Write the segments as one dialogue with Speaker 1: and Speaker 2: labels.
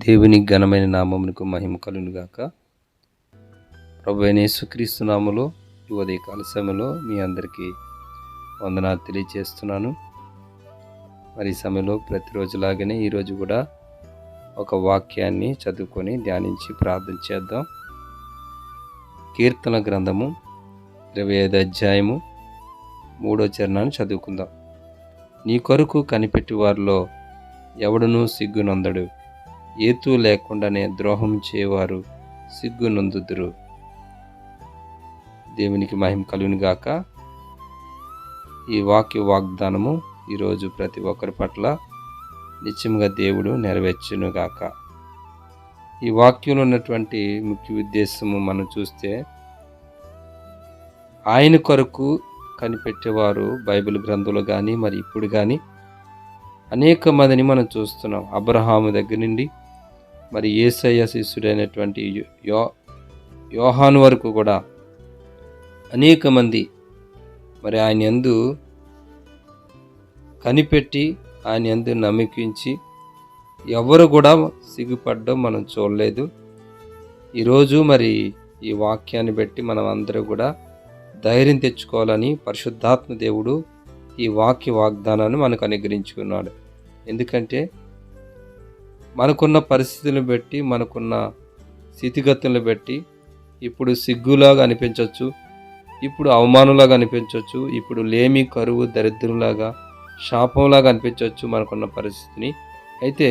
Speaker 1: దేవుని ఘనమైన నామమునకు మహిమ కలుగును గాక. ప్రభువైన యేసుక్రీస్తు నామములో ఈ ఉదయకాల సమయంలో మీ అందరికీ వందనాలు తెలియజేస్తున్నాను. మరి ఈ సమయంలో ప్రతిరోజులాగానే ఈరోజు కూడా ఒక వాక్యాన్ని చదువుకొని ధ్యానించి ప్రార్థన చేద్దాం. కీర్తన గ్రంథము 25 అధ్యాయము 3వ చరణాన్ని చదువుకుందాం. నీ కొరకు కనిపెట్టి వారిలో ఎవడునూ సిగ్గునొందడు, ఏతూ లేకుండానే ద్రోహం చేయవారు సిగ్గునొందుదురు. దేవునికి మహిమ కలుగును గాక. ఈ వాగ్దానము ఈరోజు ప్రతి ఒక్కరి పట్ల నిత్యంగా దేవుడు నెరవేర్చును గాక. ఈ వాక్యంలో ఉన్నటువంటి ముఖ్య ఉద్దేశము మనం చూస్తే, ఆయన కొరకు కనిపెట్టేవారు బైబిల్ గ్రంథంలో కానీ మరి ఇప్పుడు కానీ అనేక మందిని మనం చూస్తున్నాం. అబ్రహాము దగ్గర నుండి మరి యేసయ్య శిష్యుడైనటువంటి యోహాను వరకు కూడా అనేక మంది మరి ఆయన యందు కనిపెట్టి ఆయన యందు నమ్మకించి ఎవరు కూడా సిగ్గుపడడం మనం చూడలేదు. ఈరోజు మరి ఈ వాక్యాన్ని బట్టి మనం అందరూ కూడా ధైర్యం తెచ్చుకోవాలని పరిశుద్ధాత్మ దేవుడు ఈ వాగ్దానాన్ని మనకు అనుగ్రహించుకున్నాడు. ఎందుకంటే మనకున్న పరిస్థితులను బట్టి, మనకున్న స్థితిగతులను బట్టి ఇప్పుడు సిగ్గులాగా అనిపించవచ్చు, ఇప్పుడు అవమానంలాగా అనిపించవచ్చు, ఇప్పుడు లేమి, కరువు, దరిద్రంలాగా, శాపంలాగా అనిపించవచ్చు మనకున్న పరిస్థితిని. అయితే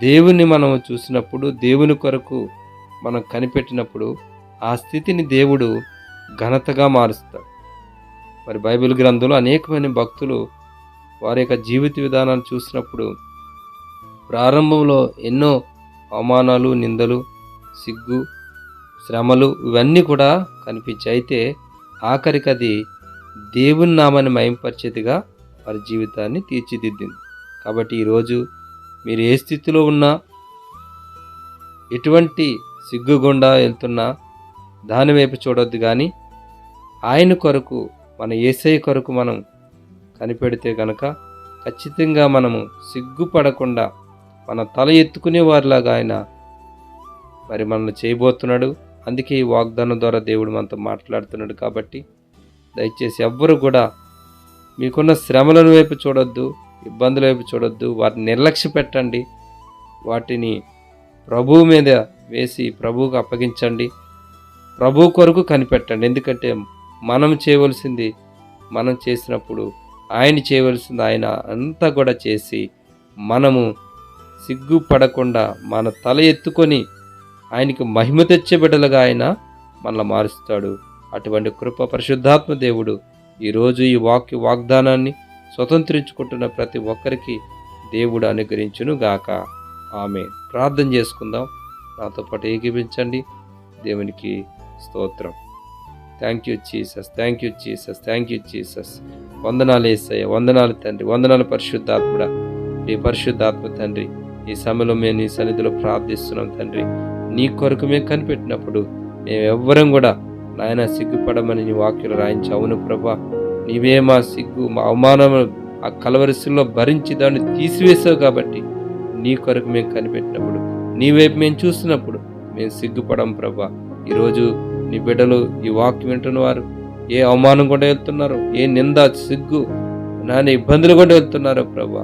Speaker 1: దేవుణ్ణి మనం చూసినప్పుడు, దేవుని కొరకు మనం కనిపెట్టినప్పుడు ఆ స్థితిని దేవుడు ఘనతగా మారుస్తాడు. మరి బైబిల్ గ్రంథంలో అనేకమైన భక్తులు వారి యొక్క జీవిత విధానాన్ని చూసినప్పుడు ప్రారంభంలో ఎన్నో అవమానాలు, నిందలు, సిగ్గు, శ్రమలు ఇవన్నీ కూడా కనిపించాయి. అయితే ఆఖరికి అది దేవుని నామాన్ని మహింపరిచేదిగా వారి జీవితాన్ని తీర్చిదిద్దింది. కాబట్టి ఈరోజు మీరు ఏ స్థితిలో ఉన్నా, ఎటువంటి సిగ్గు గుండా వెళ్తున్నా దాని వైపు చూడొద్దు, కానీ ఆయన కొరకు, మన యేసయ్య కొరకు మనం కనిపెడితే కనుక ఖచ్చితంగా మనము సిగ్గుపడకుండా మన తల ఎత్తుకునే వారిలాగా ఆయన మరి మనల్ని చేయబోతున్నాడు. అందుకే ఈ వాగ్దానం ద్వారా దేవుడు మనతో మాట్లాడుతున్నాడు. కాబట్టి దయచేసి ఎవ్వరు కూడా మీకున్న శ్రమలను వైపు చూడొద్దు, ఇబ్బందుల వైపు చూడొద్దు, వాటిని నిర్లక్ష్య పెట్టండి. వాటిని ప్రభువు మీద వేసి ప్రభువుకు అప్పగించండి. ప్రభు కొరకు కనిపెట్టండి. ఎందుకంటే మనం చేయవలసింది మనం చేసినప్పుడు ఆయన చేయవలసింది ఆయన అంతా కూడా చేసి మనము సిగ్గుపడకుండా మన తల ఎత్తుకొని ఆయనకి మహిమ తెచ్చే బిడ్డలుగా ఆయన మనల్ని మారుస్తాడు. అటువంటి కృప పరిశుద్ధాత్మ దేవుడు ఈరోజు ఈ వాగ్దానాన్ని స్వతంత్రించుకుంటున్న ప్రతి ఒక్కరికి దేవుడు అనుగ్రహించును గాక. ఆమె ప్రార్థన చేసుకుందాం. నాతో పాటు ఏకీపించండి. దేవునికి స్తోత్రం. Thank you Jesus, thank you Jesus, thank you Jesus. వందనాలు యేసయ్య, వందనాలు తండ్రి, వందనాలు పరిశుద్ధాత్ముడా. ఈ పరిశుద్ధాత్మ తండ్రి, ఈ సమయంలో మేము నీ సన్నిధిలో ప్రార్థిస్తున్నాం తండ్రి. నీ కొరకు మేము కనిపెట్టినప్పుడు మేము ఎవ్వరం కూడా నాయన సిగ్గుపడమని నీ వాక్యలు రాయించి, అవును ప్రభా, నీవే మా సిగ్గు, మా అవమానం ఆ కలవరిశల్లో భరించి దాన్ని తీసివేసావు. కాబట్టి నీ కొరకు మేము కనిపెట్టినప్పుడు, నీ వైపు మేము చూసినప్పుడు మేము సిగ్గుపడం ప్రభా. ఈరోజు నీ బిడ్డలు ఈ వాక్యం వింటున్న వారు ఏ అవమానం కూడా వెళ్తున్నారో, ఏ నింద, సిగ్గు, నాన్న ఇబ్బందులు కూడా వెళ్తున్నారో ప్రభా,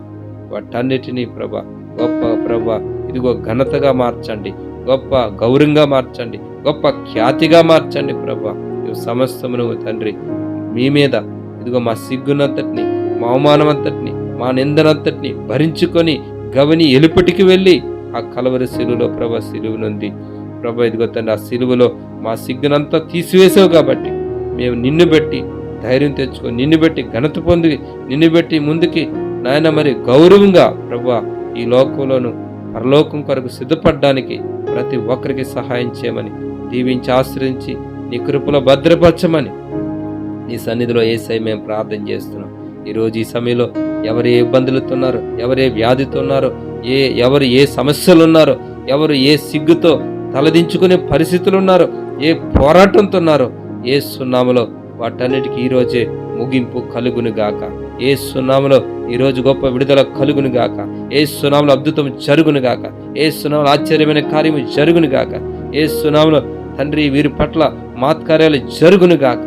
Speaker 1: వాటన్నిటినీ ప్రభా గొప్ప ప్రభా ఇదిగో ఘనతగా మార్చండి, గొప్ప గౌరవంగా మార్చండి, గొప్ప ఖ్యాతిగా మార్చండి ప్రభా. సమస్తమును తండ్రి మీ మీద ఇదిగో మా సిగ్గునంతటిని, మా అవమానం అంతటిని, మా నిందనంతటిని భరించుకొని గవని ఎలుపటికి వెళ్ళి ఆ కలవరి శిలువలో ప్రభా సిలువనుంది ప్రభా. ఇదిగో తండ్రి ఆ సిలువలో మా సిగ్గునంతా తీసివేసావు. కాబట్టి మేము నిన్ను బట్టి ధైర్యం తెచ్చుకొని, నిన్ను బట్టి ఘనత పొంది, నిన్ను బట్టి ముందుకి నాయన మరి గౌరవంగా ప్రభా ఈ లోకంలోను పరలోకం కొరకు సిద్ధపడడానికి ప్రతి ఒక్కరికి సహాయం చేయమని దీవించి ఆశ్రయించి నీ కృపలో భద్రపరచమని నీ సన్నిధిలో యేసయ్య మేము ప్రార్థన చేస్తున్నాం. ఈరోజు ఈ సమయంలో ఎవరు ఏ ఇబ్బందులతో ఉన్నారో, ఎవరు ఏ వ్యాధితో ఉన్నారో, ఎవరు ఏ సమస్యలు ఉన్నారో, ఎవరు ఏ సిగ్గుతో తలదించుకునే పరిస్థితులు ఉన్నారో, ఏ పోరాటంతో ఉన్నారో, యేసు నామములో వాటన్నిటికీ ఈరోజే ముగింపు కలుగును గాక. యేసు నామములో ఈరోజు గొప్ప విడుదల కలుగును గాక. యేసు నామములో అద్భుతం జరుగును గాక. యేసు నామములో ఆశ్చర్యమైన కార్యము జరుగును గాక. యేసు నామములో తండ్రి వీరి పట్ల మాత్కార్యాలు జరుగును గాక.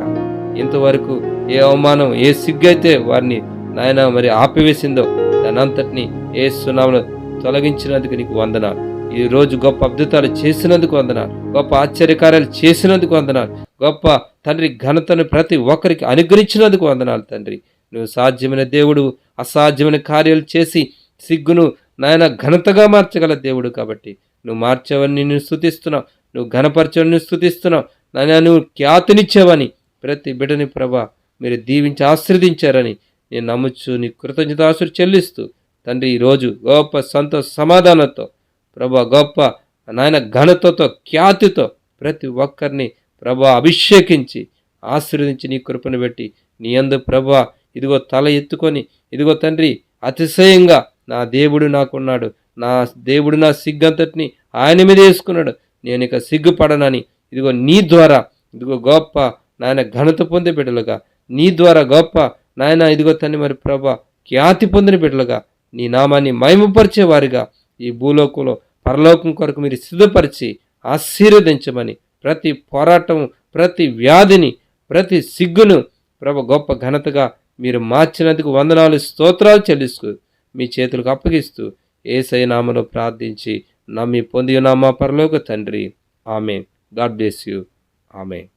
Speaker 1: ఇంతవరకు ఏ అవమానం, ఏ సిగ్గైతే వారిని నాయన మరి ఆపివేసిందో దాని అంతటిని యేసు నామములో తొలగించినందుకు నీకు వందనాలు. ఈ రోజు గొప్ప అద్భుతాలు చేసినందుకు వందనాలు. గొప్ప ఆశ్చర్యకార్యాలు చేసినందుకు వందనాలు. గొప్ప తండ్రి ఘనతను ప్రతి ఒక్కరికి అనుగ్రహించినందుకు వందనాలు తండ్రి. నువ్వు సాధ్యమైన దేవుడు, అసాధ్యమైన కార్యాలు చేసి సిగ్గును నాయన ఘనతగా మార్చగల దేవుడు కాబట్టి నువ్వు మార్చావని నిన్ను స్తుతిస్తున్నావు. నువ్వు ఘనపరచవని నిన్ను స్తుతిస్తున్నావు. నాయన నువ్వు ఖ్యాతినిచ్చావని ప్రతి బిడ్డని ప్రభా మీరు దీవించి ఆశీర్వదించారని నేను నమ్ముచ్చు. నీ కృతజ్ఞతాస్తులు చెల్లిస్తూ తండ్రి ఈరోజు గొప్ప సంతోష సమాధానంతో ప్రభా గొప్ప నాయన ఘనతతో ఖ్యాతితో ప్రతి ఒక్కరిని ప్రభా అభిషేకించి ఆశీర్వదించి నీ కృపను పెట్టి నీ యందు ప్రభా ఇదిగో తల ఎత్తుకొని ఇదిగో తండ్రి అతిశయంగా నా దేవుడు నాకున్నాడు, నా దేవుడు నా సిగ్గంతటిని ఆయన మీద వేసుకున్నాడు, నేను ఇక సిగ్గుపడనని ఇదిగో నీ ద్వారా ఇదిగో గొప్ప నాయన ఘనత పొందే బిడ్డలుగా, నీ ద్వారా గొప్ప నాయన ఇదిగో తండ్రి మరి ప్రభా ఖ్యాతి పొందిన బిడ్డలుగా నీ నామాన్ని మహిమపరిచే వారిగా ఈ భూలోకంలో పరలోకం కొరకు మీరు సిద్ధపరిచి ఆశీర్వదించమని ప్రతి పోరాటం, ప్రతి వ్యాధిని, ప్రతి సిగ్గును ప్రభు గొప్ప ఘనతగా మీరు మార్చినందుకు వందనాలు స్తోత్రాలు చెల్లిస్తూ మీ చేతులకు అప్పగిస్తూ యేసయ్య నామములో ప్రార్థించి నమ్మి పొంది ఉన్నామా పరలోక తండ్రి. Amen. God bless you. Amen.